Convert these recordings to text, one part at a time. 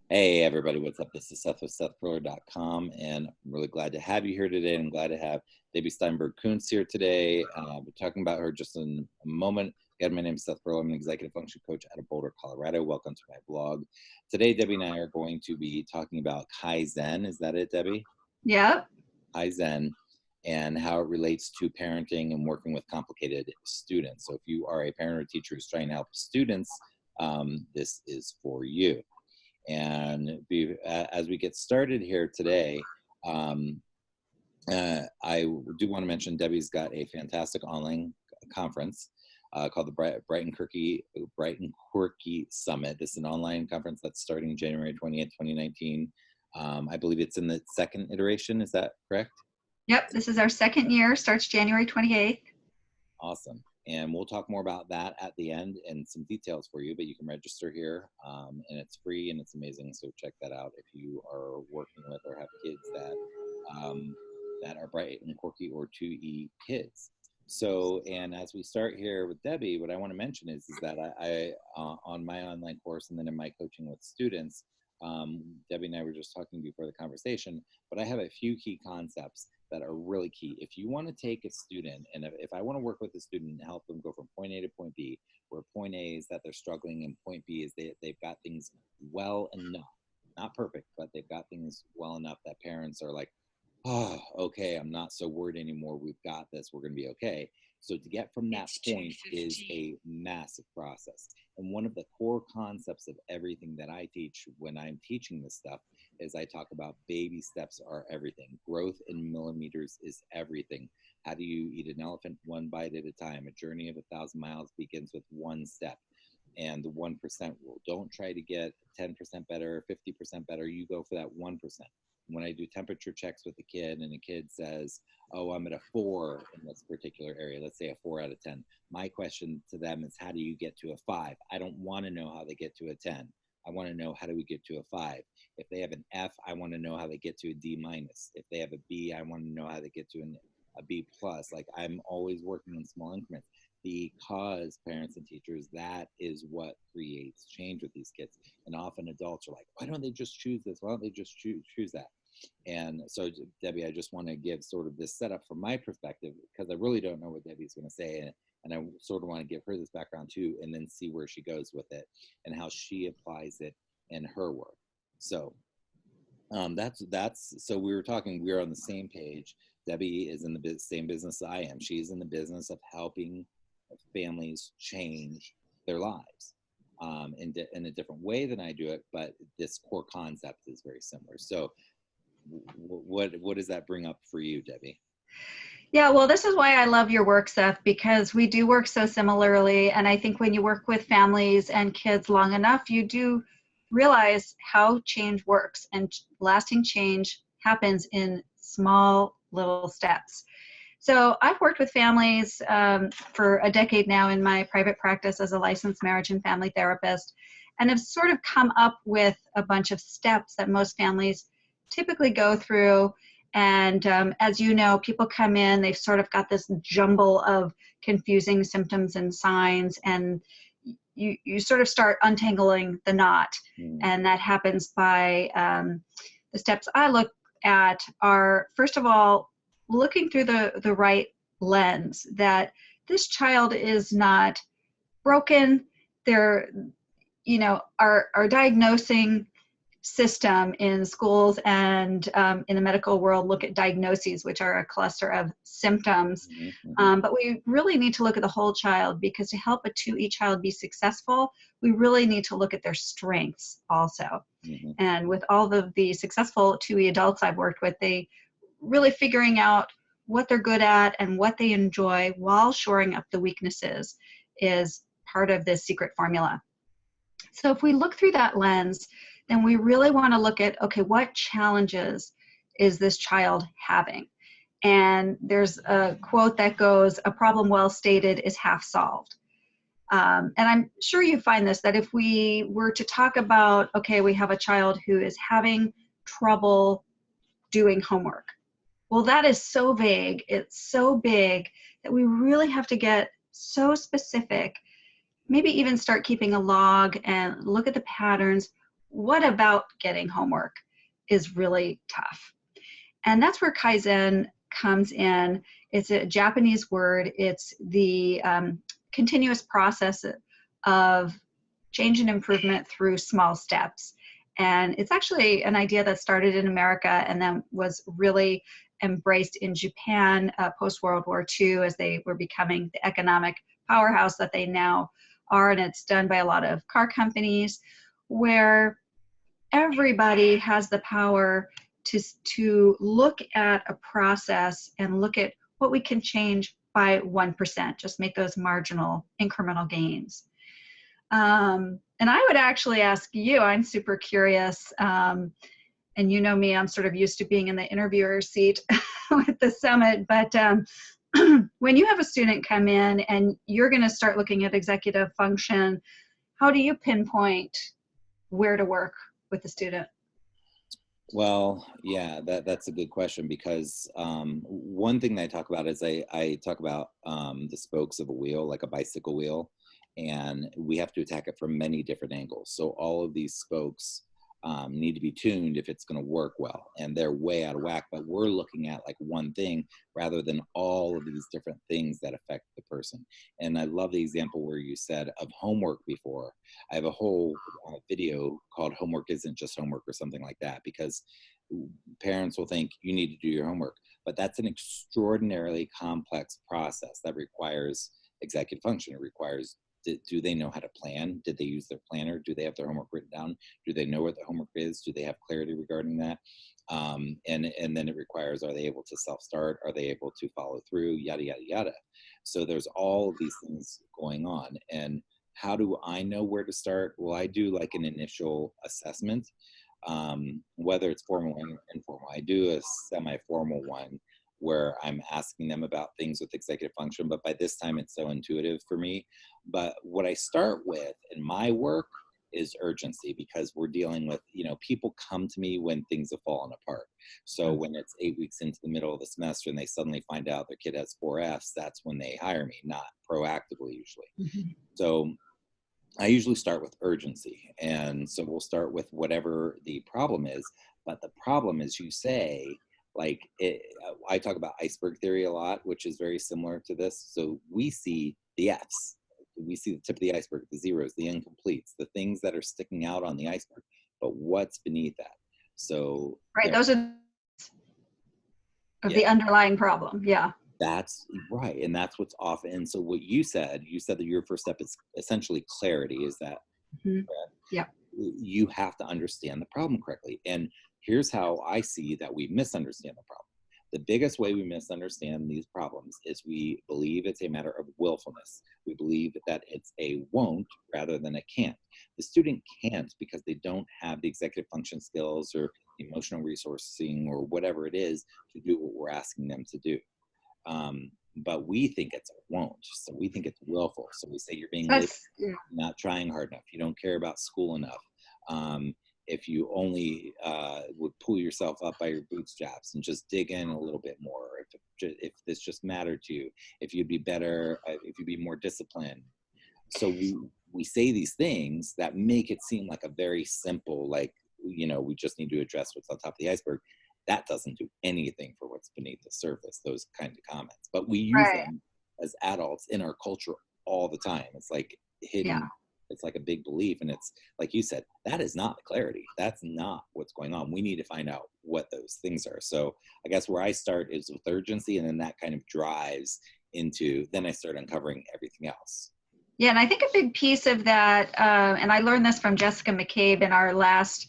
Hey everybody, what's up? This is Seth with SethPerler.com, and I'm really glad to have you here today. I'm glad to have Debbie Steinberg Kuntz here today. We're talking about her just in a moment. Again, my name is Seth Perler. I'm an executive function coach out of Boulder, Colorado. Welcome to my blog. Today, Debbie and I are going to be talking about Kaizen. Is that it, Debbie? Yep. Kaizen, and how it relates to parenting and working with complicated students. So if you are a parent or teacher who's trying to help students, this is for you. And as we get started here today, I do want to mention Debbie's got a fantastic online conference called the Brighton Quirky Summit. This is an online conference that's starting January 20th, 2019. I believe it's in the second iteration. Is that correct? Yep. This is our second year, starts January 28th. Awesome. And we'll talk more about that at the end and some details for you, but you can register here and it's free and it's amazing. So check that out if you are working with or have kids that are bright and quirky or 2E kids. So, and as we start here with Debbie, what I want to mention is that I on my online course and then in my coaching with students, Debbie and I were just talking before the conversation, but I have a few key concepts that are really key. If you want to take a student, and if I want to work with a student and help them go from point A to point B, where point A is that they're struggling and point B is they've got things well enough, not perfect, but they've got things well enough that parents are like, oh, okay, I'm not so worried anymore. We've got this. We're going to be okay. So to get from that point is a massive process. And one of the core concepts of everything that I teach when I'm teaching this stuff is I talk about baby steps are everything. Growth in millimeters is everything. How do you eat an elephant one bite at a time? A journey of 1,000 miles begins with one step. And the 1% rule. Don't try to get 10% better, 50% better. You go for that 1%. When I do temperature checks with a kid and a kid says, oh, I'm at a 4 in this particular area, let's say a 4 out of 10. My question to them is, how do you get to a 5? I don't want to know how they get to a 10. I want to know, how do we get to a 5? If they have an F, I want to know how they get to a D minus. If they have a B, I want to know how they get to a B plus. Like, I'm always working in small increments because parents and teachers, that is what creates change with these kids. And often adults are like, why don't they just choose this? Why don't they just choose that? And so, Debbie, I just want to give sort of this setup from my perspective, because I really don't know what Debbie's going to say. And I sort of want to give her this background too, and then see where she goes with it and how she applies it in her work. So so we were talking, we're on the same page. Debbie is in the same business I am. She's in the business of helping families change their lives in a different way than I do it, but this core concept is very similar. So what does that bring up for you, Debbie? Yeah, well, this is why I love your work, Seth, because we do work so similarly. And I think when you work with families and kids long enough, you do realize how change works, and lasting change happens in small little steps. So I've worked with families for a decade now in my private practice as a licensed marriage and family therapist, and have sort of come up with a bunch of steps that most families typically go through. And as you know, people come in, they've sort of got this jumble of confusing symptoms and signs, and you sort of start untangling the knot. And that happens by the steps I look at are, first of all, looking through the right lens, that this child is not broken. They're, our diagnosing system in schools and in the medical world look at diagnoses, which are a cluster of symptoms. But we really need to look at the whole child, because to help a 2E child be successful, we really need to look at their strengths also. And with all of the successful 2E adults I've worked with, they really figuring out what they're good at and what they enjoy while shoring up the weaknesses is part of this secret formula. So if we look through that lens, then we really want to look at, okay, what challenges is this child having? And there's a quote that goes, a problem well stated is half solved. And I'm sure you find this, that if we were to talk about, okay, we have a child who is having trouble doing homework. Well, that is so vague. It's so big that we really have to get so specific, maybe even start keeping a log and look at the patterns. what about getting homework is really tough? And that's where Kaizen comes in. It's a Japanese word. It's the continuous process of change and improvement through small steps. And it's actually an idea that started in America and then was really embraced in Japan post-World War II as they were becoming the economic powerhouse that they now are. And it's done by a lot of car companies where everybody has the power to look at a process and look at what we can change by 1%, just make those marginal incremental gains. And I would actually ask you, I'm super curious, and you know me, I'm sort of used to being in the interviewer seat with the summit, but when you have a student come in and you're going to start looking at executive function, how do you pinpoint where to work with the student? Well, yeah, that's a good question, because one thing that I talk about is I talk about the spokes of a wheel, like a bicycle wheel, and we have to attack it from many different angles. So all of these spokes need to be tuned if it's going to work well, and they're way out of whack, but we're looking at like one thing rather than all of these different things that affect the person. And I love the example where you said of homework before. I have a whole video called Homework Isn't Just Homework, or something like that, because parents will think you need to do your homework, but that's an extraordinarily complex process that requires executive function. It requires, do they know how to plan? Did they use their planner? Do they have their homework written down? Do they know what the homework is? Do they have clarity regarding that? And then it requires, are they able to self-start? Are they able to follow through? Yada, yada, yada. So there's all of these things going on. And how do I know where to start? Well, I do like an initial assessment, whether it's formal or informal. I do a semi-formal one where I'm asking them about things with executive function, but by this time it's so intuitive for me. But what I start with in my work is urgency, because we're dealing with, people come to me when things have fallen apart. So when it's 8 weeks into the middle of the semester and they suddenly find out their kid has 4 Fs, that's when they hire me, not proactively usually. Mm-hmm. So I usually start with urgency. And so we'll start with whatever the problem is, but the problem is, you say, I talk about Iceberg Theory a lot, which is very similar to this. So we see the Fs, we see the tip of the iceberg, the zeros, the incompletes, the things that are sticking out on the iceberg, but what's beneath that? So right, those are the underlying problem. Yeah, that's right, and that's what's off. And so what you said that your first step is essentially clarity. Is that yeah, you have to understand the problem correctly. And here's how I see that we misunderstand the problem. The biggest way we misunderstand these problems is we believe it's a matter of willfulness. We believe that it's a won't rather than a can't. The student can't because they don't have the executive function skills or emotional resourcing or whatever it is to do what we're asking them to do. But we think it's a won't. So we think it's willful. So we say you're being lazy, not trying hard enough. You don't care about school enough. If you only would pull yourself up by your bootstraps and just dig in a little bit more, if this just mattered to you, if you'd be better, if you'd be more disciplined. So we say these things that make it seem like a very simple, we just need to address what's on top of the iceberg. That doesn't do anything for what's beneath the surface, those kind of comments. But we use them as adults in our culture all the time. It's like hidden. Yeah. It's like a big belief. And it's like you said, that is not clarity. That's not what's going on. We need to find out what those things are. So I guess where I start is with urgency, and then that kind of drives into, then I start uncovering everything else. Yeah, and I think a big piece of that, and I learned this from Jessica McCabe in our last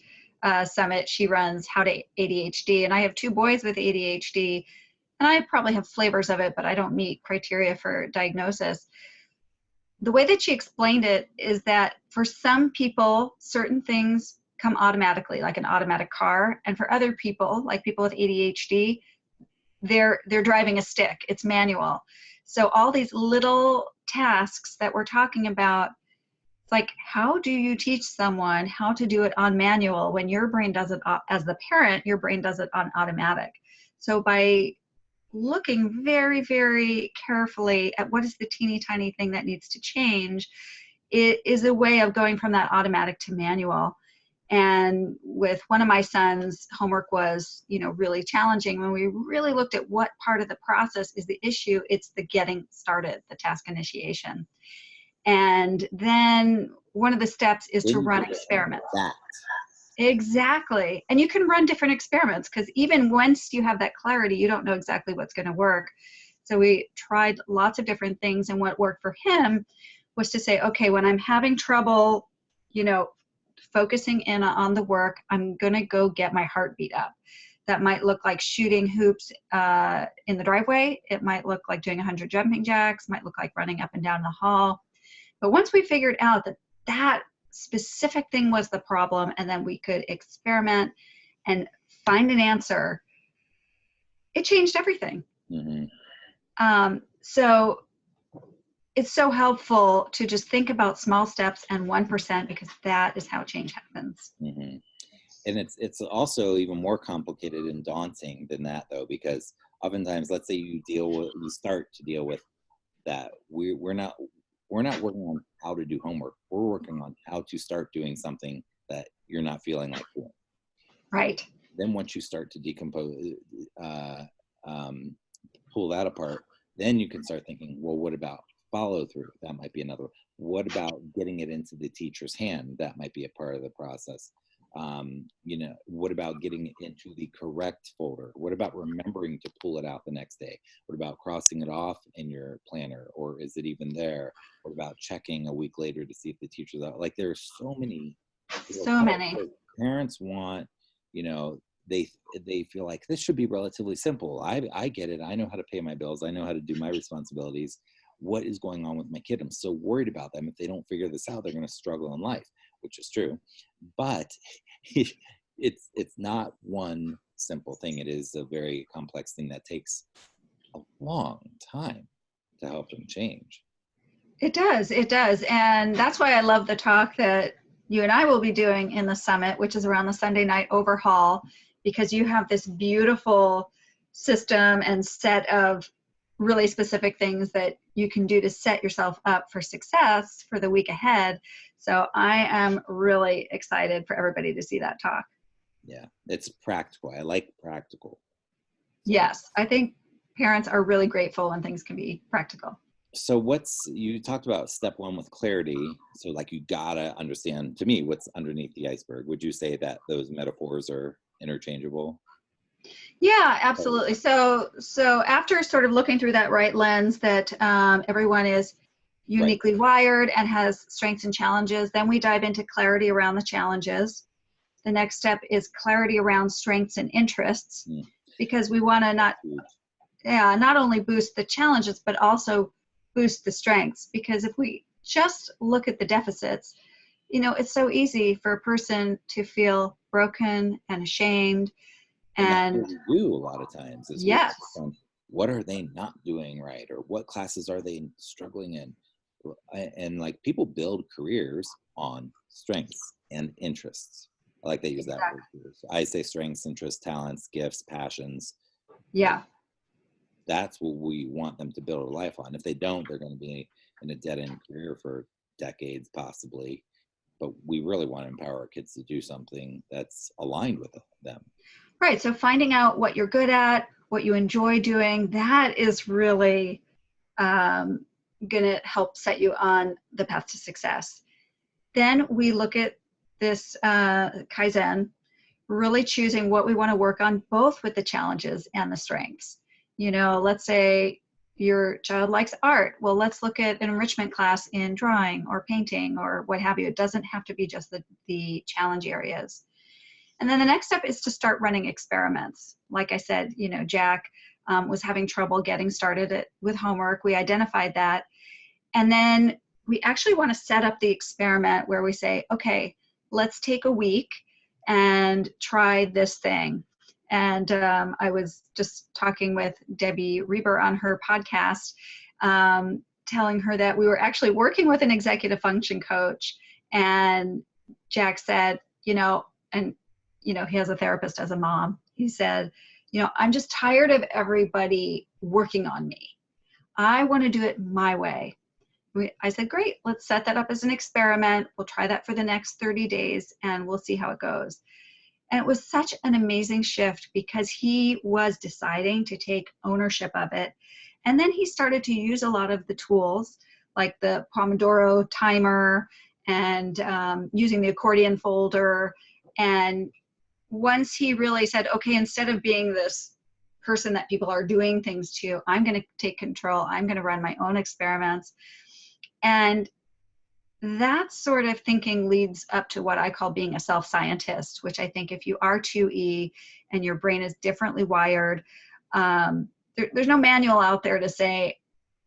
summit. She runs How to ADHD, and I have 2 boys with ADHD, and I probably have flavors of it, but I don't meet criteria for diagnosis. The way that she explained it is that for some people, certain things come automatically, like an automatic car, and for other people, like people with ADHD, they're driving a stick. It's manual. So all these little tasks that we're talking about, it's like, how do you teach someone how to do it on manual when your brain does it, as the parent, your brain does it on automatic? So by looking very, very carefully at what is the teeny tiny thing that needs to change, it is a way of going from that automatic to manual. And with one of my sons, homework was, really challenging. When we really looked at what part of the process is the issue, it's the getting started, the task initiation. And then one of the steps is to run experiments. Exactly. And you can run different experiments, because even once you have that clarity, you don't know exactly what's going to work. So we tried lots of different things. And what worked for him was to say, okay, when I'm having trouble, focusing in on the work, I'm going to go get my heartbeat up. That might look like shooting hoops in the driveway. It might look like doing 100 jumping jacks, might look like running up and down the hall. But once we figured out that that specific thing was the problem, and then we could experiment and find an answer, it changed everything. So it's so helpful to just think about small steps and 1%, because that is how change happens. And it's also even more complicated and daunting than that, though, because oftentimes, let's say you start to deal with that. We're not working on how to do homework. We're working on how to start doing something that you're not feeling like doing. Right. Then once you start to decompose, pull that apart, then you can start thinking, well, what about follow through? That might be another. What about getting it into the teacher's hand? That might be a part of the process. What about getting it into the correct folder? What about remembering to pull it out the next day? What about crossing it off in your planner? Or is it even there? What about checking a week later to see if the teacher's out? Like, there's so many. Parents want, they feel like this should be relatively simple. I get it. I know how to pay my bills. I know how to do my responsibilities. What is going on with my kid? I'm so worried about them. If they don't figure this out, they're going to struggle in life, which is true. But it's not one simple thing. It is a very complex thing that takes a long time to help them change. It does. And that's why I love the talk that you and I will be doing in the summit, which is around the Sunday night overhaul, because you have this beautiful system and set of really specific things that you can do to set yourself up for success for the week ahead. So I am really excited for everybody to see that talk. Yeah, it's practical. I like practical. Yes, I think parents are really grateful when things can be practical. So you talked about step one with clarity. So like, you gotta understand, to me, what's underneath the iceberg. Would you say that those metaphors are interchangeable? Yeah, absolutely. So after sort of looking through that right lens that everyone is uniquely wired and has strengths and challenges, then we dive into clarity around the challenges. The next step is clarity around strengths and interests, because we want to not only boost the challenges, but also boost the strengths. Because if we just look at the deficits, it's so easy for a person to feel broken and ashamed. And that's what we do a lot of times. Yes. What are they not doing right? Or what classes are they struggling in? And like, people build careers on strengths and interests. I like they use that word. So I say strengths, interests, talents, gifts, passions. Yeah. That's what we want them to build a life on. If they don't, they're going to be in a dead-end career for decades, possibly. But we really want to empower our kids to do something that's aligned with them. Right. So finding out what you're good at, what you enjoy doing, that is really going to help set you on the path to success. Then we look at this Kaizen, really choosing what we want to work on, both with the challenges and the strengths. Let's say your child likes art. Well, let's look at an enrichment class in drawing or painting or what have you. It doesn't have to be just the challenge areas. And then the next step is to start running experiments. Like I said, Jack was having trouble getting started with homework. We identified that. And then we actually want to set up the experiment where we say, okay, let's take a week and try this thing. And I was just talking with Debbie Reber on her podcast, telling her that we were actually working with an executive function coach. And Jack said, he has a therapist as a mom. He said, I'm just tired of everybody working on me. I want to do it my way. I said, great, let's set that up as an experiment. We'll try that for the next 30 days and we'll see how it goes. And it was such an amazing shift because he was deciding to take ownership of it. And then he started to use a lot of the tools like the Pomodoro timer and using the accordion folder. And once he really said, okay, instead of being this person that people are doing things to, I'm going to take control. I'm going to run my own experiments. And that sort of thinking leads up to what I call being a self-scientist, which I think if you are 2E and your brain is differently wired, there's no manual out there to say,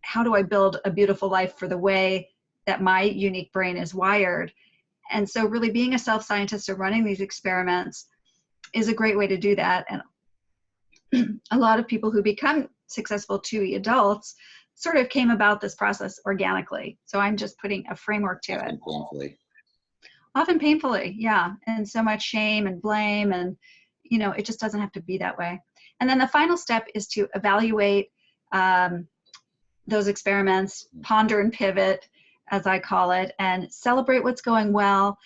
how do I build a beautiful life for the way that my unique brain is wired? And so really being a self-scientist or running these experiments is a great way to do that. And a lot of people who become successful 2E adults sort of came about this process organically. So I'm just putting a framework to it. Painfully. Often painfully, yeah. And so much shame and blame, and it just doesn't have to be that way. And then the final step is to evaluate those experiments, ponder and pivot, as I call it, and celebrate what's going well.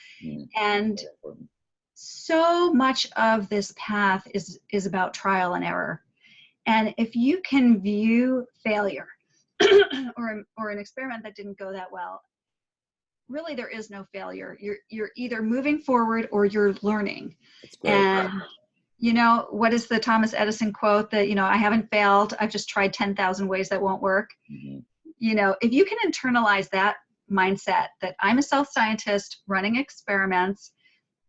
And so much of this path is about trial and error. And if you can view failure or an experiment that didn't go that well, really there is no failure. You're either moving forward or you're learning. And what is the Thomas Edison quote that, I haven't failed, I've just tried 10,000 ways that won't work. If you can internalize that mindset that I'm a self-scientist running experiments,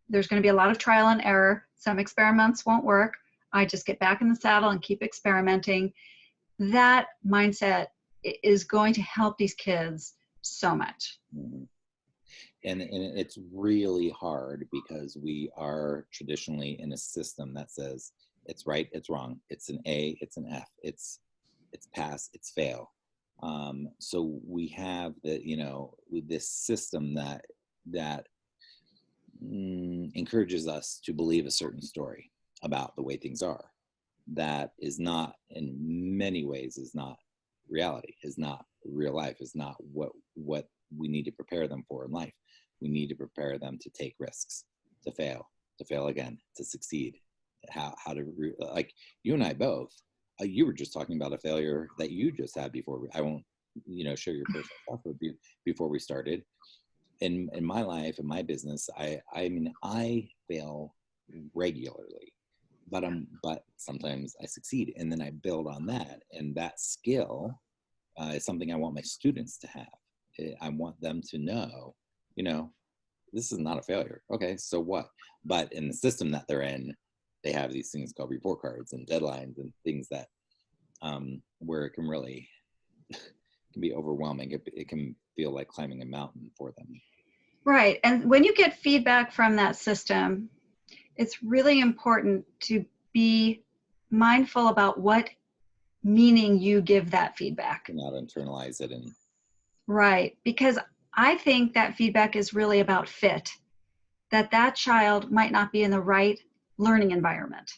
there's going to be a lot of trial and error. Some experiments won't work. I just get back in the saddle and keep experimenting. That mindset is going to help these kids so much. And it's really hard because we are traditionally in a system that says it's right, it's wrong, it's an A, it's an F, it's pass, it's fail. So we have this system that encourages us to believe a certain story about the way things are. That is not, in many ways, is not reality, is not real life, is not what we need to prepare them for in life. We need to prepare them to take risks, to fail again, to succeed. How to, like you and I both, you were just talking about a failure that you just had before. I won't, share your personal stuff with you before we started. In my life, in my business, I mean, I fail regularly, but sometimes I succeed, and then I build on that. And that skill is something I want my students to have. I want them to know, this is not a failure. Okay, so what? But in the system that they're in, they have these things called report cards and deadlines and things that where it can really can be overwhelming. It can feel like climbing a mountain for them. Right. And when you get feedback from that system, it's really important to be mindful about what meaning you give that feedback. Not internalize it. Right. Because I think that feedback is really about fit, that child might not be in the right learning environment.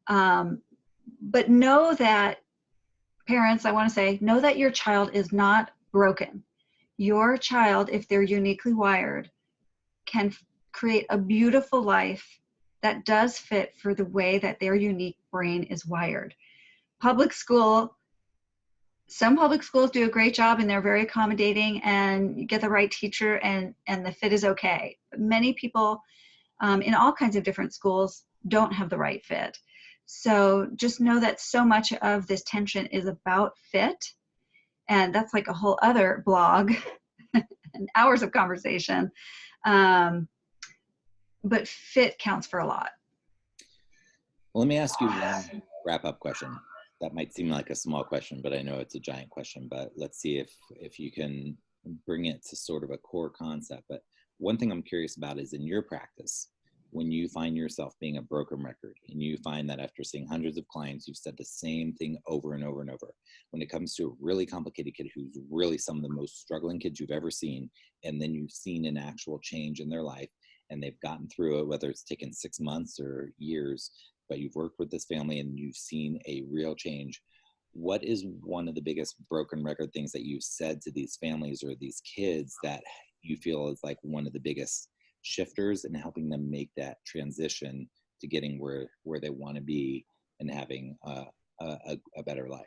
But know that, parents, I want to say, know that your child is not broken. Your child, if they're uniquely wired, can create a beautiful life that does fit for the way that their unique brain is wired. Some public schools do a great job and they're very accommodating and you get the right teacher and the fit is okay. But many people in all kinds of different schools don't have the right fit. So just know that so much of this tension is about fit. And that's like a whole other blog and hours of conversation. But fit counts for a lot. Well, let me ask you one wrap-up question. That might seem like a small question, but I know it's a giant question. But let's see if you can bring it to sort of a core concept. But one thing I'm curious about is in your practice, when you find yourself being a broken record and you find that after seeing hundreds of clients, you've said the same thing over and over and over. When it comes to a really complicated kid who's really some of the most struggling kids you've ever seen, and then you've seen an actual change in their life and they've gotten through it, whether it's taken 6 months or years, but you've worked with this family and you've seen a real change. what is one of the biggest broken record things that you've said to these families or these kids that you feel is like one of the biggest shifters in helping them make that transition to getting where they want to be and having a better life?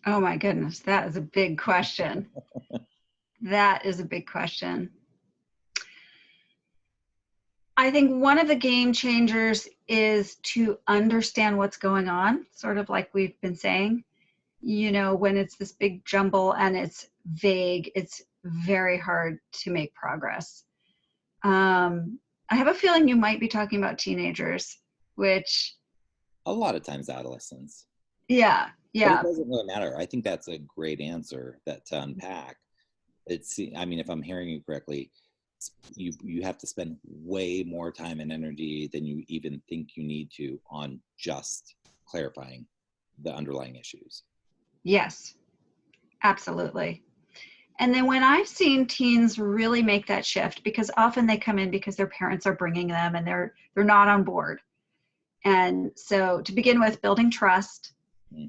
Oh my goodness, that is a big question. That is a big question. I think one of the game changers is to understand what's going on, sort of like we've been saying. You know, when it's this big jumble and it's vague, it's very hard to make progress. I have a feeling you might be talking about teenagers, which... A lot of times adolescents. Yeah. But it doesn't really matter. I think that's a great answer to unpack. I mean, if I'm hearing you correctly, you have to spend way more time and energy than you even think you need to on just clarifying the underlying issues. Yes, absolutely. And then when I've seen teens really make that shift, because often they come in because their parents are bringing them and they're not on board. And so to begin with, building trust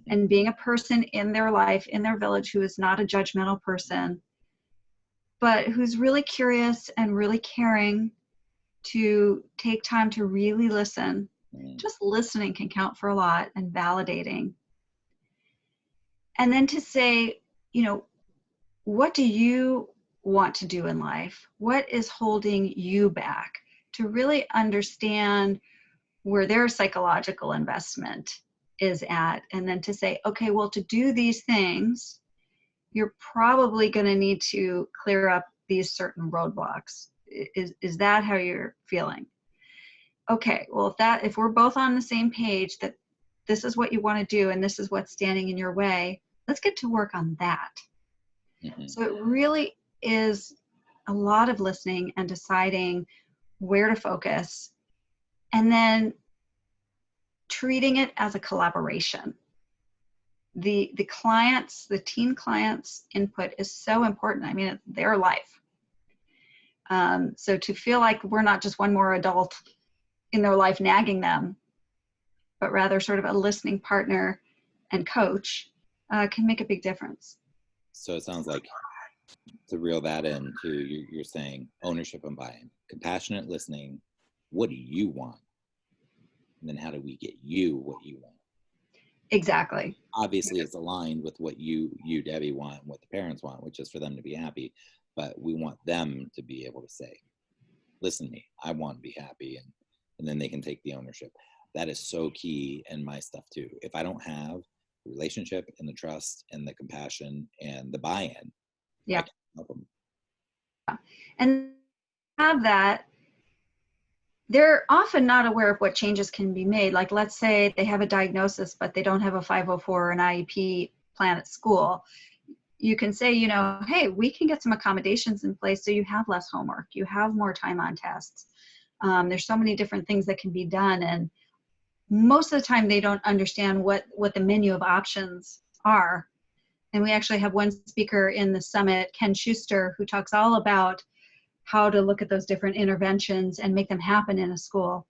and being a person in their life, in their village, who is not a judgmental person, but who's really curious and really caring, to take time to really listen. Just listening can count for a lot, and validating. And then to say, you know, what do you want to do in life? What is holding you back? To really understand where their psychological investment is at. And then to say, okay, well, to do these things, you're probably going to need to clear up these certain roadblocks. Is that how you're feeling? Okay, well, if we're both on the same page that this is what you want to do and this is what's standing in your way, let's get to work on that. So it really is a lot of listening and deciding where to focus, and then treating it as a collaboration. The teen clients' input is so important. I mean, it's their life. So to feel like we're not just one more adult in their life nagging them, but rather sort of a listening partner and coach can make a big difference. So it sounds like, to reel that in too, you're saying ownership and buy-in, compassionate listening. What do you want? And then how do we get you what you want? Exactly. Obviously, it's aligned with what you, Debbie, want and what the parents want, which is for them to be happy. But we want them to be able to say, listen to me, I want to be happy. And then they can take the ownership. That is so key in my stuff too. If I don't have the relationship and the trust and the compassion and the buy-in, yeah, I can't help them. And have that, they're often not aware of what changes can be made. Like, let's say they have a diagnosis, but they don't have a 504 or an IEP plan at school. You can say, you know, hey, we can get some accommodations in place so you have less homework, you have more time on tests. There's so many different things that can be done. And most of the time they don't understand what the menu of options are. And we actually have one speaker in the summit, Ken Schuster, who talks all about how to look at those different interventions and make them happen in a school,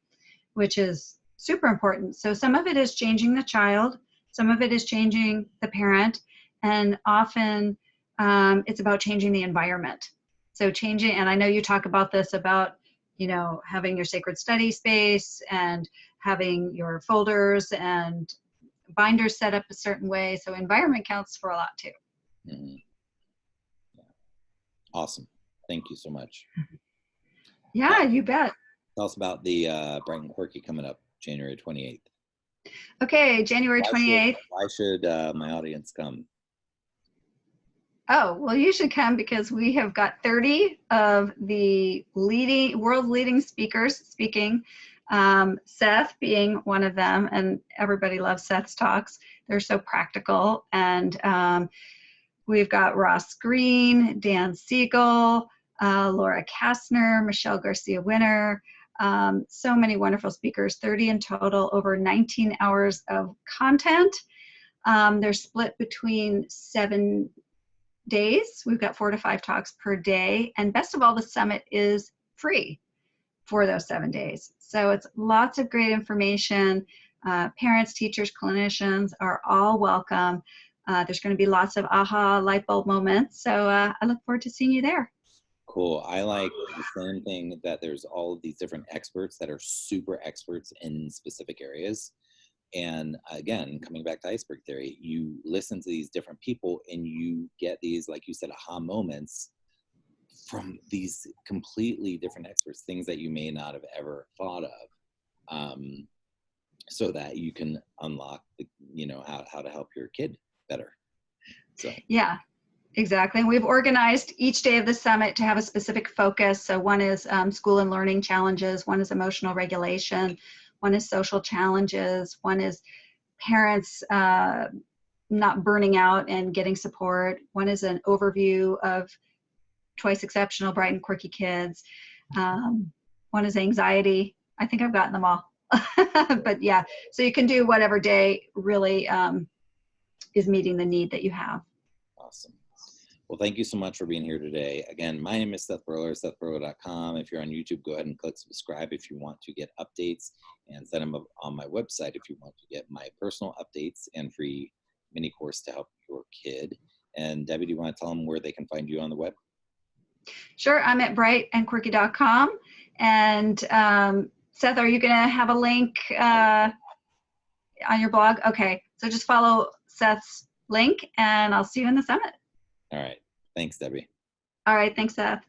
which is super important. So some of it is changing the child, some of it is changing the parent, and often it's about changing the environment. So changing, and I know you talk about this, about, you know, having your sacred study space and having your folders and binders set up a certain way. So environment counts for a lot too. Mm-hmm. Yeah. Awesome. Thank you so much. Yeah, you bet. Tell us about the Bright and Quirky coming up January 28th. Okay, January 28th. Why should my audience come? Oh, well, you should come because we have got 30 of the world leading speakers speaking. Seth being one of them, and everybody loves Seth's talks. They're so practical. And we've got Ross Greene, Dan Siegel, Laura Kastner, Michelle Garcia Winner, so many wonderful speakers, 30 in total, over 19 hours of content. They're split between 7 days. We've got 4 to 5 talks per day. And best of all, the summit is free for those 7 days. So it's lots of great information. Parents, teachers, clinicians are all welcome. There's going to be lots of aha light bulb moments. So I look forward to seeing you there. Cool. I like the same thing, that there's all of these different experts that are super experts in specific areas. And again, coming back to Iceberg Theory, you listen to these different people and you get these, like you said, aha moments from these completely different experts, things that you may not have ever thought of, so that you can unlock the, how to help your kid better. So yeah. Exactly. And we've organized each day of the summit to have a specific focus. So one is school and learning challenges, one is emotional regulation, one is social challenges, one is parents not burning out and getting support, one is an overview of twice exceptional, bright and quirky kids, one is anxiety. I think I've gotten them all. But yeah, so you can do whatever day really is meeting the need that you have. awesome. Well, thank you so much for being here today. Again, my name is Seth Perler, SethPerler.com. If you're on YouTube, go ahead and click subscribe if you want to get updates, and set them up on my website if you want to get my personal updates and free mini course to help your kid. And Debbie, do you want to tell them where they can find you on the web? Sure, I'm at brightandquirky.com. And Seth, are you going to have a link on your blog? Okay, so just follow Seth's link and I'll see you in the summit. All right. Thanks, Debbie. All right, thanks, Seth.